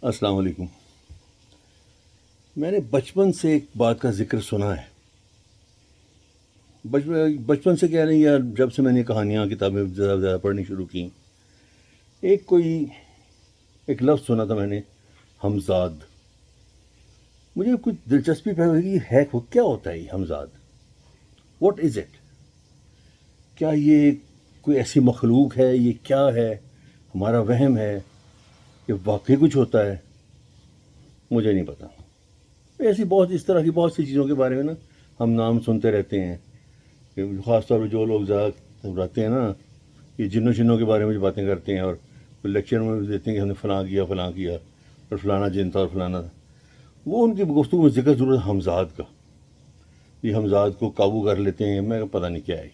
السلام علیکم۔ میں نے بچپن سے ایک بات کا ذکر سنا ہے۔ بچپن سے کہہ رہے ہیں، یا جب سے میں نے کہانیاں کتابیں زیادہ زیادہ پڑھنی شروع کی، ایک لفظ سنا تھا میں نے، ہمزاد۔ مجھے کچھ دلچسپی پیدا ہوئی کہ ہے وہ کیا ہوتا ہے یہ ہمزاد؟ What is it? کیا یہ کوئی ایسی مخلوق ہے؟ یہ کیا ہے؟ ہمارا وہم ہے؟ یہ واقعی کچھ ہوتا ہے؟ مجھے نہیں پتا۔ ایسی اس طرح کی بہت سی چیزوں کے بارے میں نا ہم نام سنتے رہتے ہیں، کہ خاص طور پہ جو لوگ زیادہ رہتے ہیں نا، یہ جنوں شنوں کے بارے میں جو باتیں کرتے ہیں، اور لیکچر میں دیتے ہیں کہ ہم نے فلاں کیا اور فلانا جن تھا اور فلانا تھا، وہ ان کی گفتگو میں ذکر ضرور ہمزاد کا۔ یہ ہمزاد کو قابو کر لیتے ہیں، میں پتہ نہیں کیا ہے،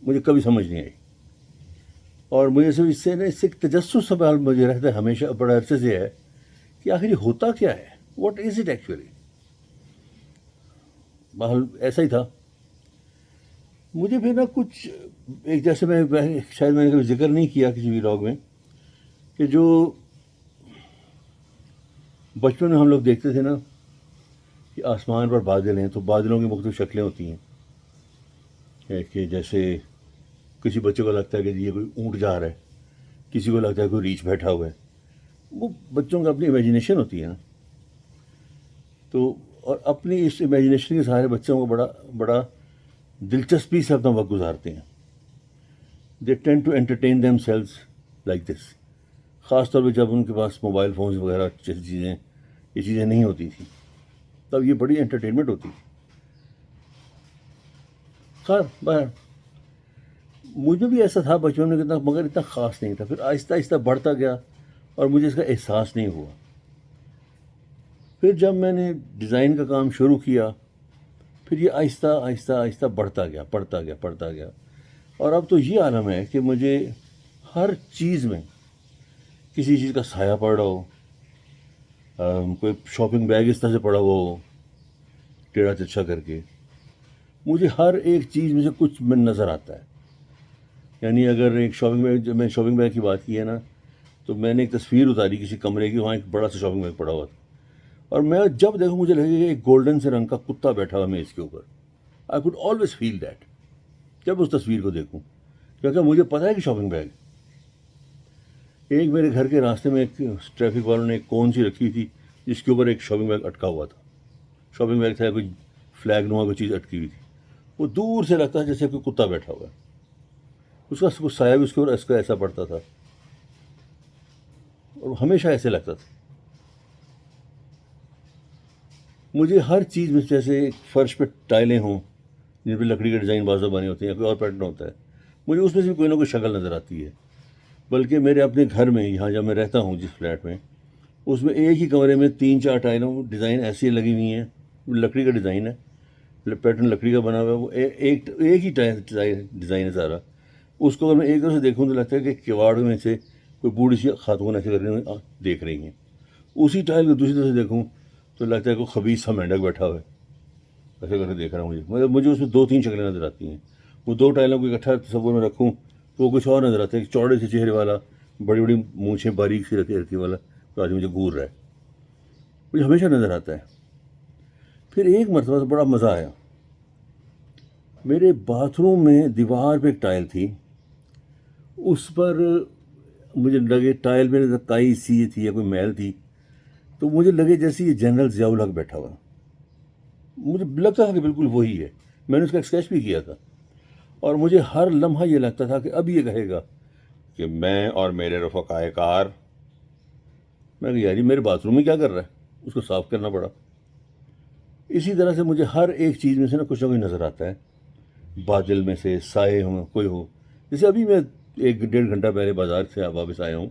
مجھے کبھی سمجھ نہیں آئی۔ اور مجھے صرف اس سے ایک تجسس سوال مجھے رہتا ہے ہمیشہ، بڑا عرصے سے ہے، کہ آخر یہ ہوتا کیا ہے؟ What is it actually? بہرحال ایسا ہی تھا۔ مجھے پھر نا کچھ ایک، جیسے شاید میں نے کبھی ذکر نہیں کیا کسی بھی ولاگ میں، کہ جو بچپن میں ہم لوگ دیکھتے تھے نا کہ آسمان پر بادل ہیں، تو بادلوں کی مختلف شکلیں ہوتی ہیں، کہ جیسے کسی بچے کو لگتا ہے کہ یہ کوئی اونٹ جا رہا ہے، کسی کو لگتا ہے کوئی ریچھ بیٹھا ہوا ہے۔ وہ بچوں کا اپنی امیجنیشن ہوتی ہے نا، تو اور اپنی اس امیجنیشن کے سارے بچوں کو بڑا دلچسپی سے اپنا وقت گزارتے ہیں۔ They tend to entertain themselves like this, خاص طور پہ جب ان کے پاس موبائل فونز وغیرہ جیسی یہ چیزیں نہیں ہوتی تھیں، تب یہ بڑی انٹرٹینمنٹ ہوتی تھی۔ خیر بہر مجھے بھی ایسا تھا بچپن میں، کتنا مگر اتنا خاص نہیں تھا، پھر آہستہ آہستہ بڑھتا گیا اور مجھے اس کا احساس نہیں ہوا۔ پھر جب میں نے ڈیزائن کا کام شروع کیا، پھر یہ آہستہ آہستہ آہستہ بڑھتا گیا۔ اور اب تو یہ عالم ہے کہ مجھے ہر چیز میں کسی چیز کا سایہ پڑ رہا ہو، کوئی شاپنگ بیگ اس طرح سے پڑا ہوا ہو ٹیڑھا ترچھا کر کے، مجھے ہر ایک چیز میں سے کچھ میں نظر آتا ہے۔ یعنی اگر ایک شاپنگ بیگ، جب میں شاپنگ بیگ کی بات کی ہے نا، تو میں نے ایک تصویر اتاری کسی کمرے کی، وہاں ایک بڑا سا شاپنگ بیگ پڑا ہوا تھا، اور میں جب دیکھوں مجھے لگے کہ ایک گولڈن سے رنگ کا کتا بیٹھا ہوا میز کے اوپر۔ I could always feel that جب اس تصویر کو دیکھوں، کیونکہ مجھے پتا ہے کہ شاپنگ بیگ۔ ایک میرے گھر کے راستے میں ایک ٹریفک والوں نے ایک کون سی رکھی تھی، جس کے اوپر ایک شاپنگ بیگ اٹکا ہوا تھا۔ شاپنگ بیگ تھا، کوئی فلیگ نما کوئی چیز اٹکی ہوئی تھی، وہ دور سے لگتا ہے جیسے کوئی کتا بیٹھا ہوا ہے، اس کا کچھ سایہ بھی اس کے اوپر اس کا ایسا پڑتا تھا، اور ہمیشہ ایسے لگتا تھا۔ مجھے ہر چیز میں، جیسے فرش پہ ٹائلیں ہوں جن پہ لکڑی کے ڈیزائن بازو بنے ہوتے ہیں یا کوئی اور پیٹرن ہوتا ہے، مجھے اس میں سے کوئی نہ کوئی شکل نظر آتی ہے۔ بلکہ میرے اپنے گھر میں، یہاں جب میں رہتا ہوں جس فلیٹ میں، اس میں ایک ہی کمرے میں 3-4 ٹائلوں ڈیزائن ایسی لگی ہوئی ہیں، لکڑی کا ڈیزائن ہے، پیٹرن لکڑی کا بنا ہوا ہے، وہ ایک ہی ڈیزائن ہے سارا۔ اس کو اگر میں ایک طرف سے دیکھوں تو لگتا ہے کہ کواڑ میں سے کوئی بوڑھی سی خاتون ایسے دیکھ رہی ہیں۔ اسی ٹائل کو دوسری طرف سے دیکھوں تو لگتا ہے کوئی خبیث سا مینڈک بیٹھا ہوا ہے، ایسے کر کے دیکھ رہا ہوں۔ مجھے اس میں 2-3 شکلیں نظر آتی ہیں۔ وہ 2 ٹائلوں کو اکٹھا تصور میں رکھوں تو وہ کچھ اور نظر آتا ہے، ایک چوڑے سے چہرے والا، بڑی بڑی مونچھیں باریک سی رکھی والا، تو آج مجھے گور رہا ہے، مجھے ہمیشہ نظر آتا ہے۔ پھر ایک مرتبہ تو بڑا مزہ آیا، میرے باتھ روم میں دیوار پہ ایک ٹائل تھی، اس پر مجھے لگے ٹائل میں کائی سی تھی یا کوئی میل تھی، تو مجھے لگے جیسے یہ جنرل ضیاء الحق بیٹھا ہوا۔ مجھے لگتا تھا کہ بالکل وہی ہے، میں نے اس کا اسکیچ بھی کیا تھا، اور مجھے ہر لمحہ یہ لگتا تھا کہ اب یہ کہے گا کہ میں اور میرے رفقائے کار۔ میں کہ یار یہ میرے باتھ روم میں کیا کر رہا ہے؟ اس کو صاف کرنا پڑا۔ اسی طرح سے مجھے ہر ایک چیز میں سے نا کچھ نہ کچھ نظر آتا ہے، بادل میں سے، سائے ہوں، کوئی ہو۔ جیسے ابھی میں 1-1.5 گھنٹہ پہلے بازار سے واپس آیا ہوں،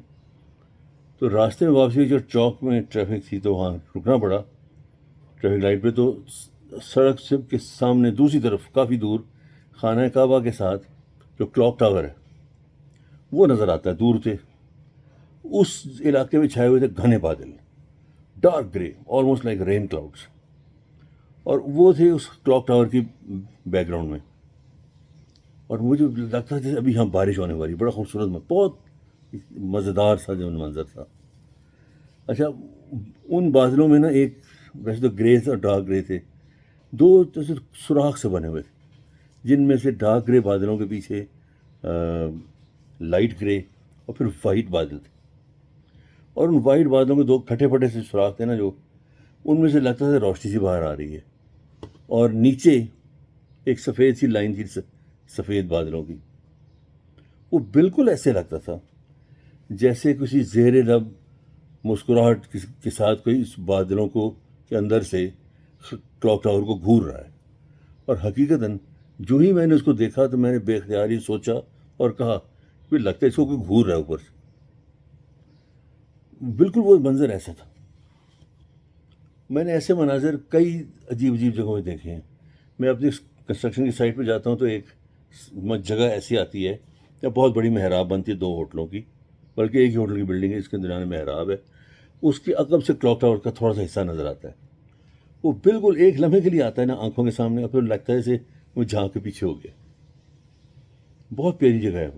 تو راستے میں واپسی جو چوک میں ٹریفک تھی تو وہاں رکنا پڑا ٹریفک لائٹ پہ، تو سڑک سے کے سامنے دوسری طرف کافی دور خانہ کعبہ کے ساتھ جو کلاک ٹاور ہے وہ نظر آتا ہے دور سے۔ اس علاقے میں چھائے ہوئے تھے گھنے بادل، ڈارک گرے، آلموسٹ لائک رین کلاؤڈس، اور وہ تھے اس کلاک ٹاور کی بیک گراؤنڈ میں، اور مجھے لگتا تھا جیسے ابھی یہاں بارش ہونے والی، بڑا خوبصورت، بہت مزیدار سا جو منظر تھا۔ اچھا، ان بادلوں میں نا ایک، ویسے تو گرے اور ڈارک گرے تھے، دو جیسے سوراخ سے بنے ہوئے تھے، جن میں سے ڈارک گرے بادلوں کے پیچھے لائٹ گرے اور پھر وائٹ بادل تھے، اور ان وائٹ بادلوں کے دو پھٹے پھٹے سے سوراخ تھے نا، جو ان میں سے لگتا تھا روشنی سی باہر آ رہی ہے، اور نیچے ایک سفید سی لائن تھی سفید بادلوں کی. وہ بالکل ایسے لگتا تھا جیسے کسی زیر لب مسکراہٹ کے ساتھ کوئی اس بادلوں کو کے اندر سے کلاک ٹاور کو گھور رہا ہے. اور حقیقتاً جو ہی میں نے اس کو دیکھا تو میں نے بے اختیاری سوچا اور کہا کہ لگتا ہے اس کو کوئی گھور رہا ہے اوپر سے. بالکل وہ منظر ایسا تھا. میں نے ایسے مناظر کئی عجیب عجیب جگہوں پہ دیکھے ہیں. میں اپنی کنسٹرکشن کی سائٹ پہ جاتا ہوں تو ایک جگہ ایسی آتی ہے یا بہت بڑی محراب بنتی ہے 2 ہوٹلوں کی، بلکہ ایک ہی ہوٹل کی بلڈنگ ہے، اس کے درمیان محراب ہے. اس کے عقب سے کلاک ٹاور کا تھوڑا سا حصہ نظر آتا ہے. وہ بالکل ایک لمحے کے لیے آتا ہے نا آنکھوں کے سامنے، اور پھر لگتا ہے جیسے وہ جھانک کے پیچھے ہو گیا. بہت پیاری جگہ ہے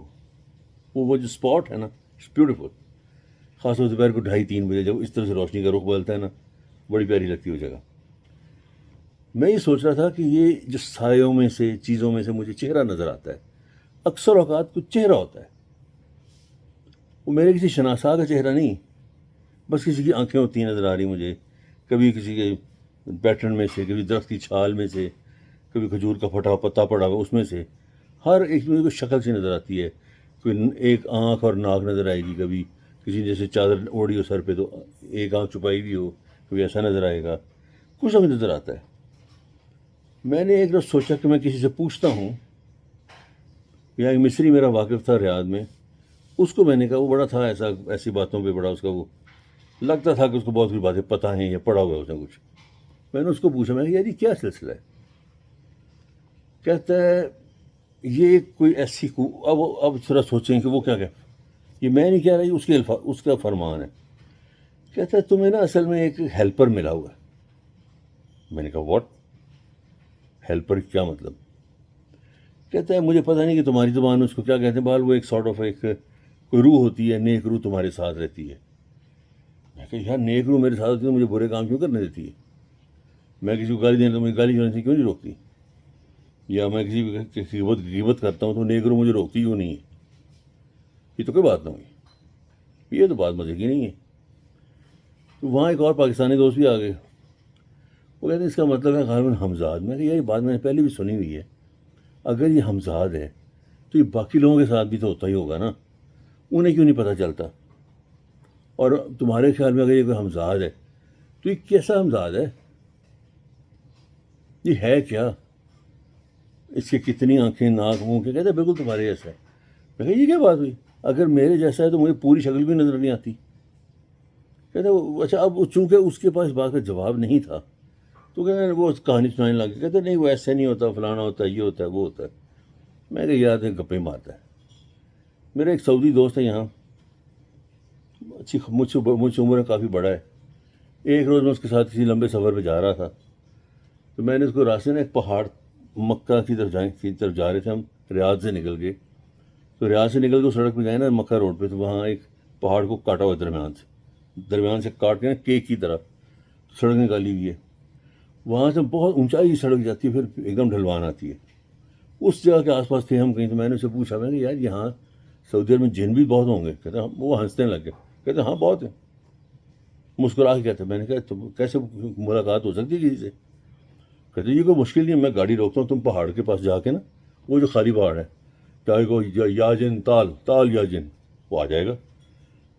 وہ جو اسپاٹ ہے نا، اٹس بیوٹیفل. خاص طور سے دوپہر کو 2:30-3 بجے جب اس طرح سے روشنی کا رخ بدلتا ہے نا، بڑی پیاری لگتی ہے وہ جگہ. میں یہ سوچ رہا تھا کہ یہ جو سایوں میں سے چیزوں میں سے مجھے چہرہ نظر آتا ہے، اکثر اوقات کچھ چہرہ ہوتا ہے. وہ میرے کسی شناسا کا چہرہ نہیں، بس کسی کی آنکھیں ہوتی ہیں نظر آ رہی مجھے، کبھی کسی کے پیٹرن میں سے، کبھی درخت کی چھال میں سے، کبھی کھجور کا پھٹا پتا پڑا ہوا اس میں سے. ہر ایک میں کوئی شکل سی نظر آتی ہے. کوئی ایک آنکھ اور ناک نظر آئے گی، کبھی کسی نے جیسے چادر اوڑھی ہو سر پہ تو ایک آنکھ چھپائی ہوئی ہو، کبھی ایسا نظر آئے گا، کچھ نہ کچھ نظر آتا ہے. میں نے ایک روز سوچا کہ میں کسی سے پوچھتا ہوں. یہاں ایک مصری میرا واقف تھا ریاض میں، اس کو میں نے کہا، وہ بڑا تھا ایسی باتوں پہ بڑا اس کا وہ لگتا تھا کہ اس کو بہت کچھ باتیں پتہ ہیں یا پڑھا ہوا ہے اس نے کچھ. میں نے اس کو پوچھا، میں نے کہا یار یہ کیا سلسلہ ہے؟ کہتا ہے یہ کوئی ایسی اب تھوڑا سوچیں کہ وہ کیا یہ میں نہیں کہہ رہا، یہ اس کا فرمان ہے. کہتا ہے تمہیں نا اصل میں ایک ہیلپر ملا ہوا ہے. میں نے کہا واٹ؟ ہیلپر کیا مطلب؟ کہتا ہے مجھے پتہ نہیں کہ تمہاری زبان میں اس کو کیا کہتے ہیں، بال وہ ایک سارٹ آف ایک کوئی روح ہوتی ہے، نیک روح تمہارے ساتھ رہتی ہے. میں کہا یار نیک روح میرے ساتھ ہوتی ہے مجھے برے کام کیوں کرنے دیتی ہے؟ میں کسی کو گالی دینے تو مجھے گالی دینے سے کیوں نہیں روکتی؟ یا میں کسی کی غیبت کرتا ہوں تو نیک روح مجھے روکتی کیوں نہیں ہے؟ یہ تو کوئی بات نہ ہوئی، یہ تو بات مزے کی نہیں ہے. تو وہاں ایک اور پاکستانی دوست بھی آ گئے. وہ کہتے ہیں اس کا مطلب ہے غالباً ہمزاد. میں کہا یہ بات میں نے پہلے بھی سنی ہوئی ہے. اگر یہ ہمزاد ہے تو یہ باقی لوگوں کے ساتھ بھی تو ہوتا ہی ہوگا نا، انہیں کیوں نہیں پتہ چلتا؟ اور تمہارے خیال میں اگر یہ کوئی ہمزاد ہے تو یہ کیسا ہمزاد ہے؟ یہ ہے کیا؟ اس کی کتنی آنکھیں، ناک، منہ کے؟ کہتے ہیں بالکل تمہارے جیسا ہے. میں کہا یہ کیا بات ہوئی؟ اگر میرے جیسا ہے تو مجھے پوری شکل بھی نظر نہیں آتی. کہتے ہیں اچھا اب چونکہ اس کے پاس بات کا جواب نہیں تھا تو کہتے وہ کہانی سنانے لگے. کہتے نہیں وہ ایسے نہیں ہوتا، فلانا ہوتا ہے، یہ ہوتا ہے، وہ ہوتا ہے. میں کہا یاد ہے گپیں مارتا ہے. میرا ایک سعودی دوست ہے یہاں، مجھ سے عمر کافی بڑا ہے. ایک روز میں اس کے ساتھ کسی لمبے سفر پہ جا رہا تھا تو میں نے اس کو راستے میں ایک پہاڑ، مکہ کی طرف جا رہے تھے ہم، ریاض سے نکل گئے. تو ریاض سے نکل کے سڑک پہ گئے نا مکہ روڈ پہ، تو وہاں ایک پہاڑ کو کاٹا ہوا درمیان سے کاٹ کے نا کیک کی طرح سڑک نکالی ہوئی ہے. وہاں سے بہت اونچائی سڑک جاتی ہے، پھر ایک دم ڈھلوان آتی ہے. اس جگہ کے آس پاس تھے ہم کہیں. تو میں نے اسے پوچھا، میں نے یار یہاں سعودی عرب میں جن بھی بہت ہوں گے؟ کہتے ہیں وہ ہنسنے لگ گئے. کہتے ہاں بہت ہیں. مسکرا کے کہتے. میں نے کہا تم کیسے ملاقات ہو سکتی ہے کسی سے؟ کہتے یہ کوئی مشکل نہیں ہے، میں گاڑی روکتا ہوں، تم پہاڑ کے پاس جا کے نا، وہ جو خالی پہاڑ ہے، چاہے کو یا جن تال یا جن، وہ آ جائے گا.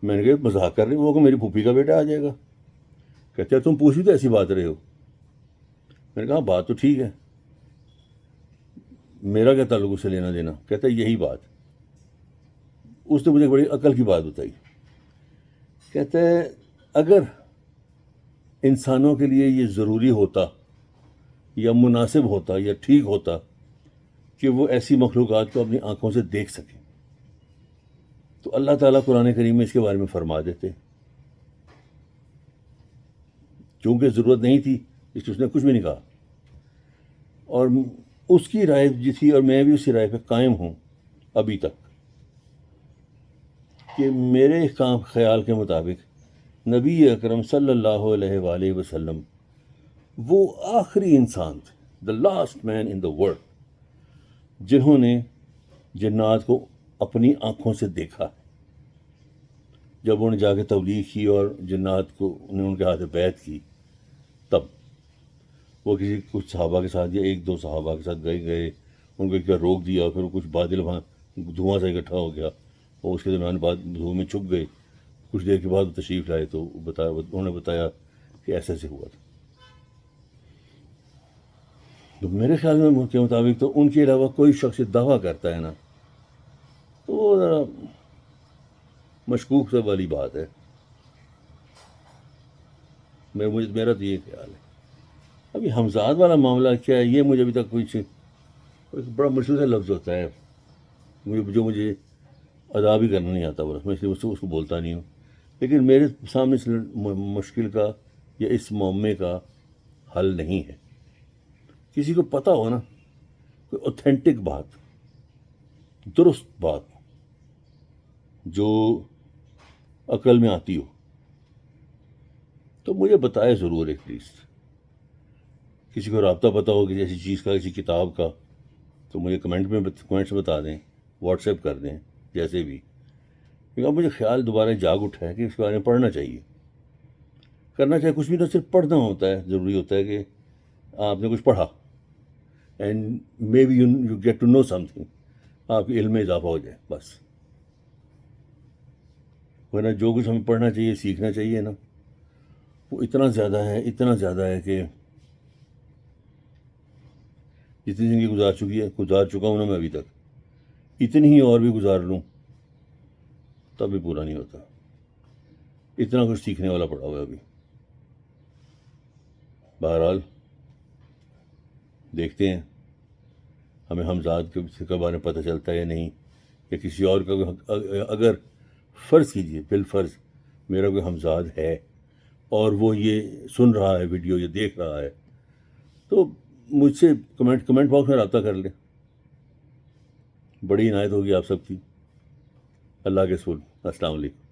میں نے کہا مذاق کر رہے وہ کہ میری پھوپھی کا بیٹا آ جائے گا. کہتے تم پوچھ بھی تو ایسی بات رہے ہو. میں نے کہا بات تو ٹھیک ہے، میرا کیا تعلق اس سے لینا دینا؟ کہتا ہے یہی بات. اس نے مجھے بڑی عقل کی بات بتائی. کہتا ہے اگر انسانوں کے لیے یہ ضروری ہوتا یا مناسب ہوتا یا ٹھیک ہوتا کہ وہ ایسی مخلوقات کو اپنی آنکھوں سے دیکھ سکیں تو اللہ تعالیٰ قرآن کریم میں اس کے بارے میں فرما دیتے. چونکہ ضرورت نہیں تھی اس لیے اس نے کچھ بھی نہیں کہا. اور اس کی رائے جو تھی، اور میں بھی اسی رائے پہ قائم ہوں ابھی تک، کہ میرے خیال کے مطابق نبی اکرم صلی اللہ علیہ وآلہ وسلم وہ آخری انسان تھے، the last main in the world, جنہوں نے جنات کو اپنی آنکھوں سے دیکھا۔ جب انہوں نے جا کے تبلیغ کی اور جنات کو انہیں ان کے ہاتھ بیعت کی، تب وہ کچھ صحابہ کے ساتھ یا ایک دو صحابہ کے ساتھ گئے ان کو ایک بار روک دیا، پھر کچھ بادل وہاں دھواں سے اکٹھا ہو گیا اور اس کے دوران بعد دھوؤں میں چھپ گئے۔ کچھ دیر کے بعد وہ تشریف لائے تو انہوں نے بتایا کہ ایسے ایسے ہوا تھا۔ تو میرے خیال میں کے مطابق تو ان کے علاوہ کوئی شخص دعویٰ کرتا ہے نا، تو وہ ذرا مشکوک سے والی بات ہے۔ میرا تو یہ خیال ہے۔ ابھی ہمزاد والا معاملہ کیا ہے، یہ مجھے ابھی تک کچھ بڑا مشکل سے لفظ ہوتا ہے جو مجھے ادا بھی کرنا نہیں آتا، بس میں اس لیے اس کو بولتا نہیں ہوں۔ لیکن میرے سامنے اس مشکل کا یا اس معمے کا حل نہیں ہے۔ کسی کو پتہ ہو نا، کوئی اوتھینٹک بات، درست بات جو عقل میں آتی ہو، تو مجھے بتائے ضرور ایٹ لیسٹ۔ کسی کو رابطہ پتہ ہو کسی ایسی چیز کا، کسی کتاب کا، تو مجھے کمنٹس بتا دیں، واٹس ایپ کر دیں، جیسے بھی۔ کیونکہ اب مجھے خیال دوبارہ جاگ اٹھا ہے کہ اس کے بارے میں پڑھنا چاہیے، کرنا چاہیے۔ کچھ بھی تو صرف پڑھنا ہوتا ہے، ضروری ہوتا ہے کہ آپ نے کچھ پڑھا، and maybe you get to know something, آپ کے علم میں اضافہ ہو جائے بس۔ ورنہ جو کچھ ہمیں پڑھنا چاہیے، سیکھنا چاہیے نا، وہ اتنا زیادہ ہے کہ جتنی زندگی گزار چکا ہوں نا میں ابھی تک، اتنی ہی اور بھی گزار لوں تب بھی پورا نہیں ہوتا۔ اتنا کچھ سیکھنے والا پڑا ہوا ہے ابھی۔ بہرحال دیکھتے ہیں ہمیں ہمزاد کے بارے میں پتہ چلتا ہے یا نہیں، یا کسی اور کا اگر فرض کیجیے، بالفرض میرا کوئی ہمزاد ہے اور وہ یہ سن رہا ہے ویڈیو یا دیکھ رہا ہے، تو مجھ سے کمنٹ باکس میں رابطہ کر لیں۔ بڑی عنایت ہوگی آپ سب کی۔ اللہ کے رسول، السلام علیکم۔